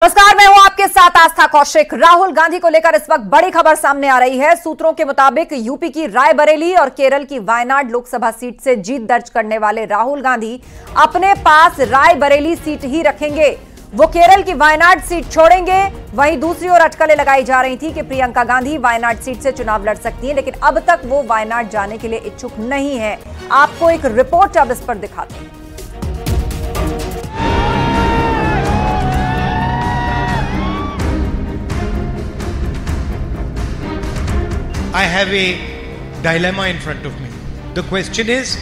नमस्कार, मैं हूं आपके साथ आस्था कौशिक। राहुल गांधी को लेकर इस वक्त बड़ी खबर सामने आ रही है। सूत्रों के मुताबिक यूपी की रायबरेली और केरल की वायनाड लोकसभा सीट से जीत दर्ज करने वाले राहुल गांधी अपने पास रायबरेली सीट ही रखेंगे। वो केरल की वायनाड सीट छोड़ेंगे। वहीं दूसरी ओर अटकलें लगाई जा रही थी कि प्रियंका गांधी वायनाड सीट से चुनाव लड़ सकती हैं, लेकिन अब तक वो वायनाड जाने के लिए इच्छुक नहीं है। आपको एक रिपोर्ट अब इस पर दिखाते हैं। I have a dilemma in front of me. The question is,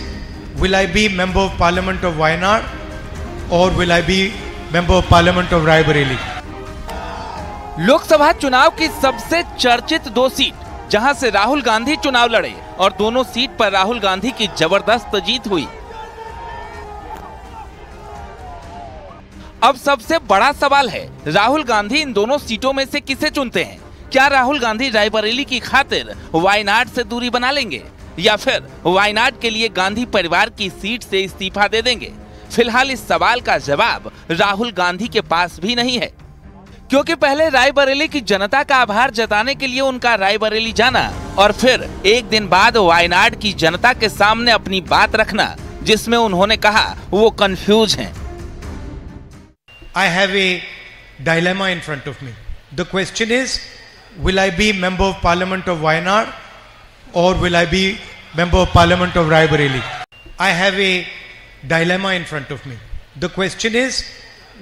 will I be Member of Parliament of Wayanad or will I be Member of Parliament of Raebareli? Lok Sabha चुनाव की सबसे चर्चित दो सीट जहां से राहुल गांधी चुनाव लड़े और दोनों सीट पर राहुल गांधी की जबरदस्त जीत हुई। अब सबसे बड़ा सवाल है, राहुल गांधी इन दोनों सीटों में से किसे चुनते हैं? क्या राहुल गांधी रायबरेली की खातिर वायनाड से दूरी बना लेंगे या फिर वायनाड के लिए गांधी परिवार की सीट से इस्तीफा दे देंगे? फिलहाल इस सवाल का जवाब राहुल गांधी के पास भी नहीं है, क्योंकि पहले रायबरेली की जनता का आभार जताने के लिए उनका रायबरेली जाना और फिर एक दिन बाद वायनाड की जनता के सामने अपनी बात रखना, जिसमें उन्होंने कहा वो कंफ्यूज हैं। I have a dilemma in front of me. The question is, will I be Member of Parliament of Wayanad or will I be Member of Parliament of Raebareli? I have a dilemma in front of me. The question is,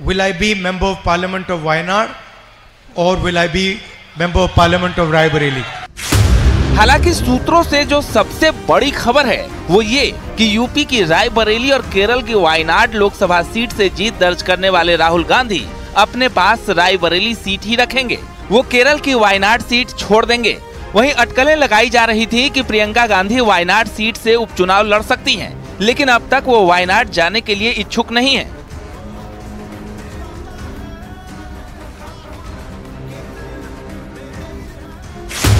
will I be Member of Parliament of Wayanad or will I be Member of Parliament of Raebareli? हालांकि सूत्रों से जो सबसे बड़ी खबर है वो ये कि यूपी की रायबरेली और केरल की वायनाड लोकसभा सीट से जीत दर्ज करने वाले राहुल गांधी अपने पास रायबरेली सीट ही रखेंगे। वो केरल की वायनाड सीट छोड़ देंगे। वहीं अटकलें लगाई जा रही थी कि प्रियंका गांधी वायनाड सीट से उपचुनाव लड़ सकती हैं, लेकिन अब तक वो वायनाड जाने के लिए इच्छुक नहीं है।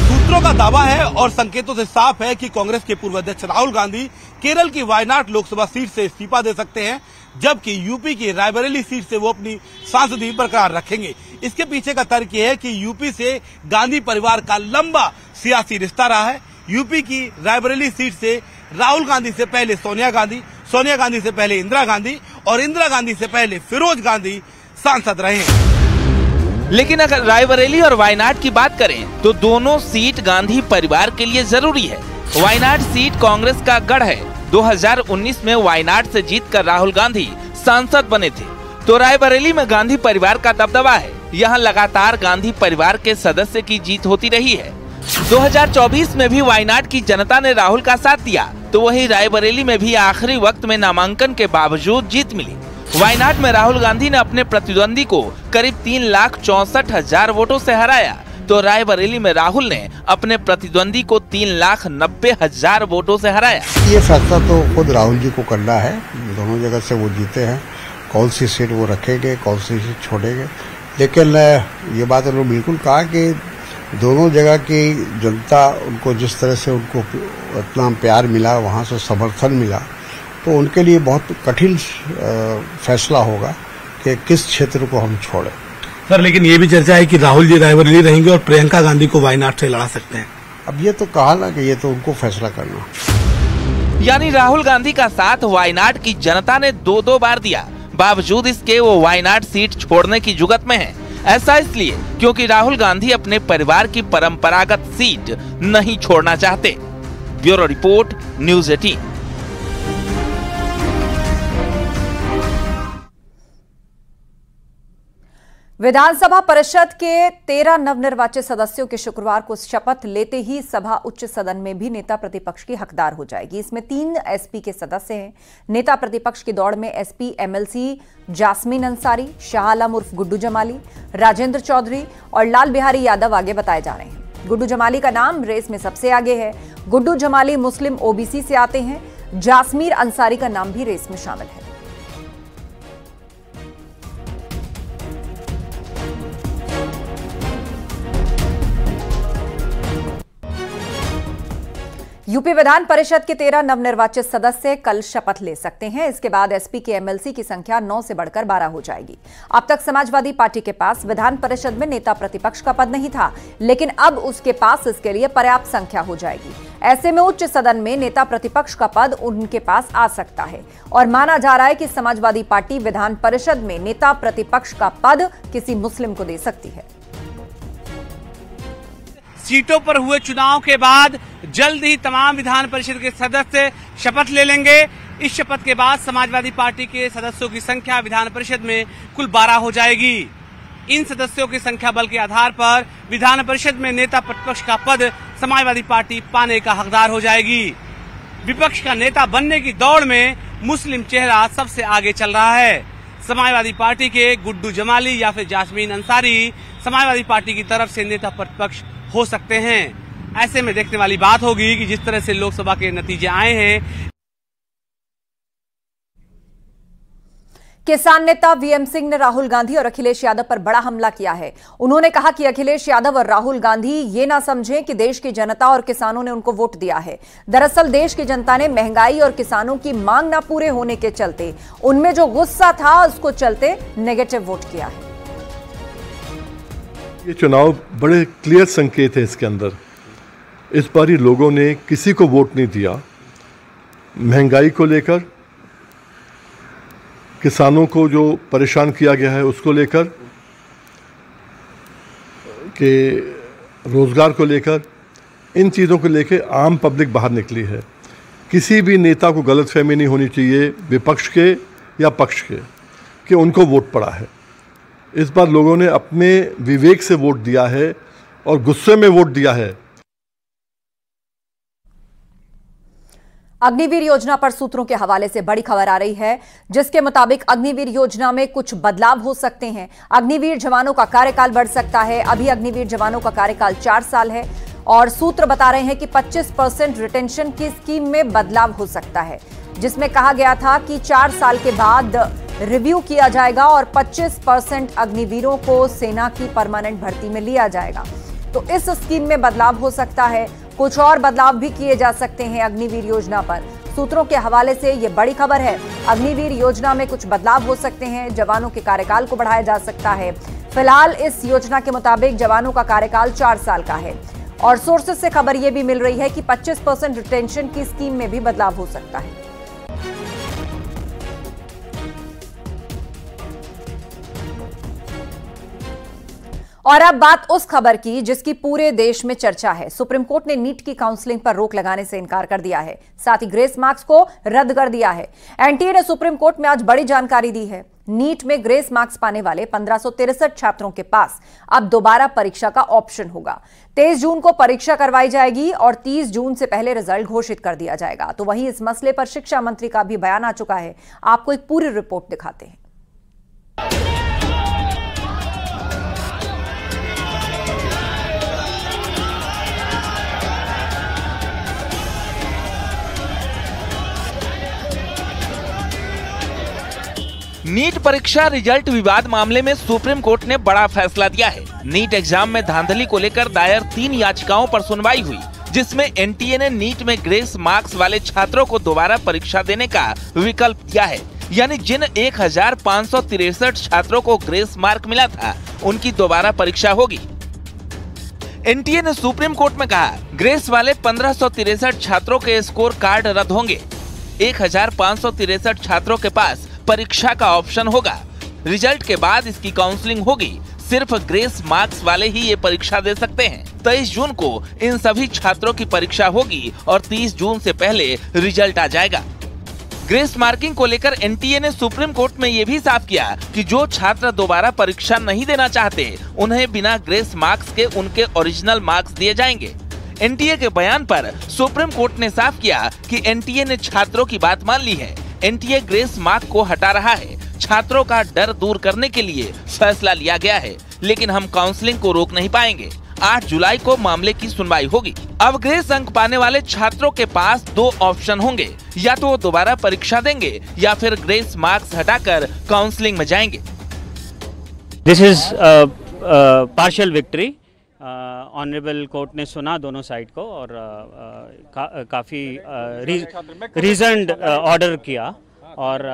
सूत्रों का दावा है और संकेतों से साफ है कि कांग्रेस के पूर्व अध्यक्ष राहुल गांधी केरल की वायनाड लोकसभा सीट से इस्तीफा दे सकते हैं, जबकि यूपी की रायबरेली सीट से वो अपनी सांसदी बरकरार रखेंगे। इसके पीछे का तर्क यह है कि यूपी से गांधी परिवार का लंबा सियासी रिश्ता रहा है। यूपी की रायबरेली सीट से राहुल गांधी से पहले सोनिया गांधी, सोनिया गांधी से पहले इंदिरा गांधी और इंदिरा गांधी से पहले फिरोज गांधी सांसद रहे हैं। लेकिन अगर रायबरेली और वायनाड की बात करें तो दोनों सीट गांधी परिवार के लिए जरूरी है। वायनाड सीट कांग्रेस का गढ़ है। 2019 में वायनाड से जीतकर राहुल गांधी सांसद बने थे, तो रायबरेली में गांधी परिवार का दबदबा है। यहाँ लगातार गांधी परिवार के सदस्य की जीत होती रही है। 2024 में भी वायनाड की जनता ने राहुल का साथ दिया, तो वहीं रायबरेली में भी आखिरी वक्त में नामांकन के बावजूद जीत मिली। वायनाड में राहुल गांधी ने अपने प्रतिद्वंदी को करीब 3,64,000 वोटों से हराया, तो रायबरेली में राहुल ने अपने प्रतिद्वंदी को 3,90,000 वोटों से हराया। ये फैसला तो खुद राहुल जी को करना है। दोनों जगह से वो जीते हैं, कौन सी सीट वो रखेंगे, कौन सी सीट छोड़ेंगे। लेकिन ये बात उन्होंने बिल्कुल कहा कि दोनों जगह की जनता उनको जिस तरह से उनको इतना प्यार मिला, वहाँ से समर्थन मिला, तो उनके लिए बहुत कठिन फैसला होगा कि किस क्षेत्र को हम छोड़ें। सर, लेकिन ये भी चर्चा है कि राहुल जी रायबरेली रहेंगे और प्रियंका गांधी को वायनाड से लड़ा सकते हैं। अब ये तो कहा ना कि ये तो उनको फैसला करना। यानी राहुल गांधी का साथ वायनाड की जनता ने 2-2 बार दिया, बावजूद इसके वो वायनाड सीट छोड़ने की जुगत में है। ऐसा इसलिए क्योंकि राहुल गांधी अपने परिवार की परंपरागत सीट नहीं छोड़ना चाहते। Bureau report, news 18। विधानसभा परिषद के 13 नवनिर्वाचित सदस्यों के शुक्रवार को शपथ लेते ही सभा उच्च सदन में भी नेता प्रतिपक्ष की हकदार हो जाएगी। इसमें 3 एसपी के सदस्य हैं। नेता प्रतिपक्ष की दौड़ में एसपी एमएलसी जास्मीन अंसारी, शाह आलम उर्फ गुड्डू जमाली, राजेंद्र चौधरी और लाल बिहारी यादव आगे बताए जा रहे हैं। गुड्डू जमाली का नाम रेस में सबसे आगे है। गुड्डू जमाली मुस्लिम ओबीसी से आते हैं। जास्मीर अंसारी का नाम भी रेस में शामिल है। यूपी विधान परिषद के 13 नवनिर्वाचित सदस्य कल शपथ ले सकते हैं। इसके बाद एसपी के एमएलसी की संख्या 9 से बढ़कर 12 हो जाएगी। अब तक समाजवादी पार्टी के पास विधान परिषद में नेता प्रतिपक्ष का पद नहीं था, लेकिन अब उसके पास इसके लिए पर्याप्त संख्या हो जाएगी। ऐसे में उच्च सदन में नेता प्रतिपक्ष का पद उनके पास आ सकता है और माना जा रहा है कि समाजवादी पार्टी विधान परिषद में नेता प्रतिपक्ष का पद किसी मुस्लिम को दे सकती है। सीटों पर हुए चुनाव के बाद जल्द ही तमाम विधान परिषद के सदस्य शपथ ले लेंगे। इस शपथ के बाद समाजवादी पार्टी के सदस्यों की संख्या विधान परिषद में कुल 12 हो जाएगी। इन सदस्यों की संख्या बल के आधार पर विधान परिषद में नेता प्रतिपक्ष का पद समाजवादी पार्टी पाने का हकदार हो जाएगी। विपक्ष का नेता बनने की दौड़ में मुस्लिम चेहरा सबसे आगे चल रहा है। समाजवादी पार्टी के गुड्डू जमाली या फिर जासमीन अंसारी समाजवादी पार्टी की तरफ से नेता प्रतिपक्ष हो सकते हैं। ऐसे में देखने वाली बात होगी कि जिस तरह से लोकसभा के नतीजे आए हैं। किसान नेता वीएम सिंह ने राहुल गांधी और अखिलेश यादव पर बड़ा हमला किया है। उन्होंने कहा कि अखिलेश यादव और राहुल गांधी ये ना समझें कि देश की जनता और किसानों ने उनको वोट दिया है। दरअसल देश की जनता ने महंगाई और किसानों की मांग ना पूरे होने के चलते, उनमें जो गुस्सा था उसको चलते नेगेटिव वोट किया है। ये चुनाव बड़े क्लियर संकेत है इसके अंदर। इस बार ही लोगों ने किसी को वोट नहीं दिया। महंगाई को लेकर, किसानों को जो परेशान किया गया है उसको लेकर, के रोजगार को लेकर, इन चीज़ों को लेकर आम पब्लिक बाहर निकली है। किसी भी नेता को गलतफहमी नहीं होनी चाहिए विपक्ष के या पक्ष के कि उनको वोट पड़ा है। इस बार लोगों ने अपने विवेक से वोट दिया है और गुस्से में वोट दिया है। अग्निवीर योजना पर सूत्रों के हवाले से बड़ी खबर आ रही है, जिसके मुताबिक अग्निवीर योजना में कुछ बदलाव हो सकते हैं। अग्निवीर जवानों का कार्यकाल बढ़ सकता है। अभी अग्निवीर जवानों का कार्यकाल 4 साल है और सूत्र बता रहे हैं कि 25% रिटेंशन की स्कीम में बदलाव हो सकता है, जिसमें कहा गया था कि 4 साल के बाद रिव्यू किया जाएगा और 25% अग्निवीरों को सेना की परमानेंट भर्ती में लिया जाएगा। तो इस स्कीम में बदलाव हो सकता है। कुछ और बदलाव भी किए जा सकते हैं अग्निवीर योजना पर। सूत्रों के हवाले से यह बड़ी खबर है। अग्निवीर योजना में कुछ बदलाव हो सकते हैं। जवानों के कार्यकाल को बढ़ाया जा सकता है। फिलहाल इस योजना के मुताबिक जवानों का कार्यकाल 4 साल का है और सोर्सेस से खबर यह भी मिल रही है कि 25% रिटेंशन की स्कीम में भी बदलाव हो सकता है। और अब बात उस खबर की जिसकी पूरे देश में चर्चा है। सुप्रीम कोर्ट ने नीट की काउंसलिंग पर रोक लगाने से इनकार कर दिया है, साथ ही ग्रेस मार्क्स को रद्द कर दिया है। एनटीए ने सुप्रीम कोर्ट में आज बड़ी जानकारी दी है। नीट में ग्रेस मार्क्स पाने वाले 1563 छात्रों के पास अब दोबारा परीक्षा का ऑप्शन होगा। 23 जून को परीक्षा करवाई जाएगी और 30 जून से पहले रिजल्ट घोषित कर दिया जाएगा। तो वहीं इस मसले पर शिक्षा मंत्री का भी बयान आ चुका है। आपको एक पूरी रिपोर्ट दिखाते हैं। नीट परीक्षा रिजल्ट विवाद मामले में सुप्रीम कोर्ट ने बड़ा फैसला दिया है। नीट एग्जाम में धांधली को लेकर दायर 3 याचिकाओं पर सुनवाई हुई, जिसमें एनटीए ने नीट में ग्रेस मार्क्स वाले छात्रों को दोबारा परीक्षा देने का विकल्प दिया है। यानी जिन 1563 छात्रों को ग्रेस मार्क मिला था, उनकी दोबारा परीक्षा होगी। एनटीए ने सुप्रीम कोर्ट में कहा, ग्रेस वाले 1563 छात्रों के स्कोर कार्ड रद्द होंगे। 1563 छात्रों के पास परीक्षा का ऑप्शन होगा। रिजल्ट के बाद इसकी काउंसलिंग होगी। सिर्फ ग्रेस मार्क्स वाले ही ये परीक्षा दे सकते हैं। 23 जून को इन सभी छात्रों की परीक्षा होगी और 30 जून से पहले रिजल्ट आ जाएगा। ग्रेस मार्किंग को लेकर एनटीए ने सुप्रीम कोर्ट में ये भी साफ किया कि जो छात्र दोबारा परीक्षा नहीं देना चाहते, उन्हें बिना ग्रेस मार्क्स के उनके ओरिजिनल मार्क्स दिए जाएंगे। एनटीए के बयान पर सुप्रीम कोर्ट ने साफ किया कि एनटीए ने छात्रों की बात मान ली है। एनटीए ग्रेस मार्क को हटा रहा है। छात्रों का डर दूर करने के लिए फैसला लिया गया है, लेकिन हम काउंसलिंग को रोक नहीं पाएंगे। 8 जुलाई को मामले की सुनवाई होगी। अब ग्रेस अंक पाने वाले छात्रों के पास 2 ऑप्शन होंगे, या तो वो दोबारा परीक्षा देंगे या फिर ग्रेस मार्क्स हटाकर काउंसलिंग में जाएंगे। This is partial victory honourable court ने सुना दोनों साइड को और काफ़ी रीजन्ड ऑर्डर किया और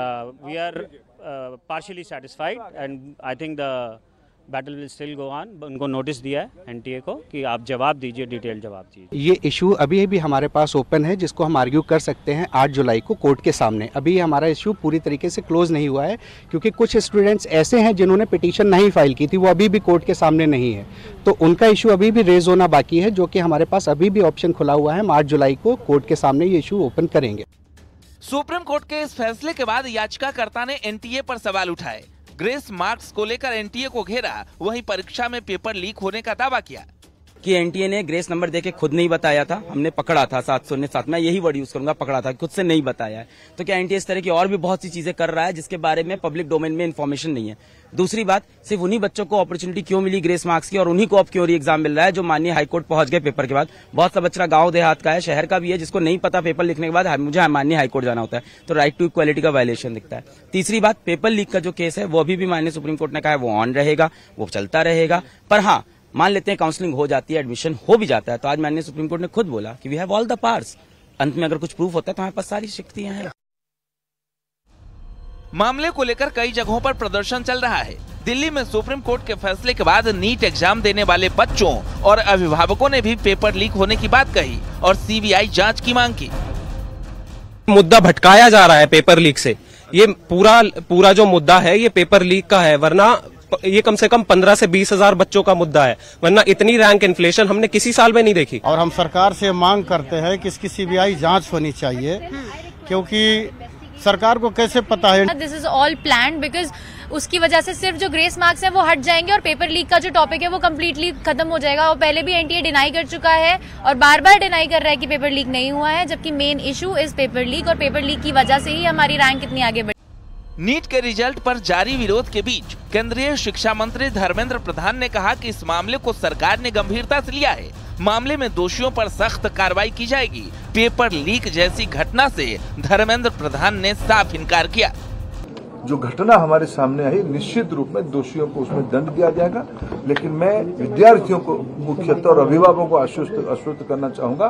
we are partially satisfied and I think the battle will still go on. उनको नोटिस दिया है एनटीए को कि आप जवाब दीजिए, डिटेल जवाब दीजिए। ये इशू अभी भी हमारे पास ओपन है, जिसको हम आर्ग्यू कर सकते हैं 8 जुलाई को कोर्ट के सामने। अभी हमारा इशू पूरी तरीके से क्लोज नहीं हुआ है, क्योंकि कुछ स्टूडेंट्स ऐसे हैं जिन्होंने पिटीशन नहीं फाइल की थी, वो अभी भी कोर्ट के सामने नहीं है, तो उनका इशू अभी भी रेज होना बाकी है, जो कि हमारे पास अभी भी ऑप्शन खुला हुआ है। हम 8 जुलाई को कोर्ट के सामने ये इशू ओपन करेंगे। सुप्रीम कोर्ट के इस फैसले के बाद याचिकाकर्ता ने एनटीए पर सवाल उठाए। ग्रेस मार्क्स को लेकर एनटीए को घेरा, वहीं परीक्षा में पेपर लीक होने का दावा किया कि एनटीए ने ग्रेस नंबर देके खुद नहीं बताया था, हमने पकड़ा था 707, मैं यही वर्ड यूज करूंगा, पकड़ा था, खुद से नहीं बताया है। तो क्या एनटीए इस तरह की और भी बहुत सी चीजें कर रहा है जिसके बारे में पब्लिक डोमेन में इन्फॉर्मेशन नहीं है। दूसरी बात, सिर्फ उन्हीं बच्चों को अपॉर्चुनिटी क्यों मिली ग्रेस मार्क्स की और उन्हीं को अब क्यों री एग्जाम मिल रहा है जो माननीय हाईकोर्ट पहुंच गए पेपर के बाद। बहुत सा बच्चा गांव देहात का है, शहर का भी है, जिसको नहीं पता पेपर लिखने के बाद मुझे माननीय हाईकोर्ट जाना होता है, तो राइट टू इक्वालिटी का वायलेशन दिखता है। तीसरी बात, पेपर लीक का जो केस है वो अभी भी माननीय सुप्रीम कोर्ट ने कहा है वो ऑन रहेगा, वो चलता रहेगा। पर हाँ, मान लेते हैं काउंसलिंग हो जाती है, एडमिशन हो भी जाता है, तो आज माननीय सुप्रीम कोर्ट ने खुद बोला कि we have all the powers. अंत में अगर कुछ प्रूफ होता है तो हमारे पास सारी शक्तियां हैं। मामले को लेकर कई जगहों पर प्रदर्शन चल रहा है। दिल्ली में सुप्रीम कोर्ट के फैसले के बाद नीट एग्जाम देने वाले बच्चों और अभिभावकों ने भी पेपर लीक होने की बात कही और सीबीआई जांच की मांग की। मुद्दा भटकाया जा रहा है पेपर लीक से, ये पूरा जो मुद्दा है ये पेपर लीक का है, वरना ये कम से कम 15 से 20 हजार बच्चों का मुद्दा है, वरना इतनी रैंक इन्फ्लेशन हमने किसी साल में नहीं देखी। और हम सरकार से मांग करते हैं कि इसकी सीबीआई जांच होनी चाहिए, क्योंकि सरकार को कैसे पता है। This is all planned because उसकी वजह से सिर्फ जो ग्रेस मार्क्स है वो हट जाएंगे और पेपर लीक का जो टॉपिक है वो कम्प्लीटली खत्म हो जाएगा। और पहले भी एनटीए डिनाई कर चुका है और बार बार डिनाई कर रहा है कि पेपर लीक नहीं हुआ है, जबकि main issue is paper leak और पेपर लीक की वजह से ही हमारी रैंक इतनी आगे बढ़ी। नीट के रिजल्ट पर जारी विरोध के बीच केंद्रीय शिक्षा मंत्री धर्मेंद्र प्रधान ने कहा कि इस मामले को सरकार ने गंभीरता से लिया है, मामले में दोषियों पर सख्त कार्रवाई की जाएगी। पेपर लीक जैसी घटना से धर्मेंद्र प्रधान ने साफ इनकार किया। जो घटना हमारे सामने आई, निश्चित रूप में दोषियों को उसमें दंड दिया जाएगा, लेकिन मैं विद्यार्थियों को मुख्यतः और अभिभावकों को आश्वस्त करना चाहूंगा,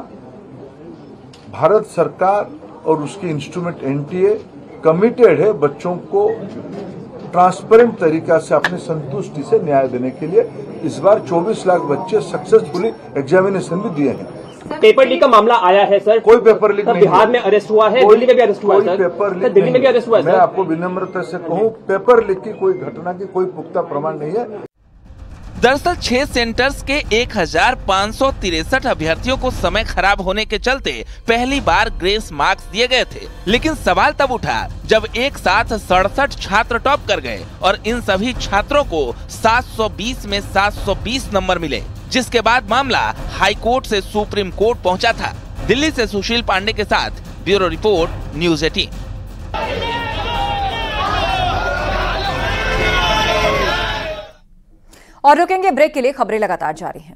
भारत सरकार और उसके इंस्ट्रूमेंट एनटीए कमिटेड है बच्चों को ट्रांसपेरेंट तरीका से अपनी संतुष्टि से न्याय देने के लिए। इस बार 24 लाख बच्चे सक्सेसफुली एग्जामिनेशन भी दिए हैं। पेपर लीक का मामला आया है सर, कोई पेपर लीक नहीं। बिहार में अरेस्ट हुआ है, दिल्ली में भी अरेस्ट हुआ है सर, पेपर लीक दिल्ली में भी अरेस्ट हुआ है। मैं आपको विनम्रता से कहूँ, पेपर लीक की कोई घटना की कोई पुख्ता प्रमाण नहीं है। दरअसल 6 सेंटर्स के 1563 अभ्यर्थियों को समय खराब होने के चलते पहली बार ग्रेस मार्क्स दिए गए थे, लेकिन सवाल तब उठा जब एक साथ 67 छात्र टॉप कर गए और इन सभी छात्रों को 720 में 720 नंबर मिले, जिसके बाद मामला हाई कोर्ट से सुप्रीम कोर्ट पहुंचा था। दिल्ली से सुशील पांडे के साथ ब्यूरो रिपोर्ट, न्यूज़ 18। और रुकेंगे ब्रेक के लिए, खबरें लगातार जारी हैं।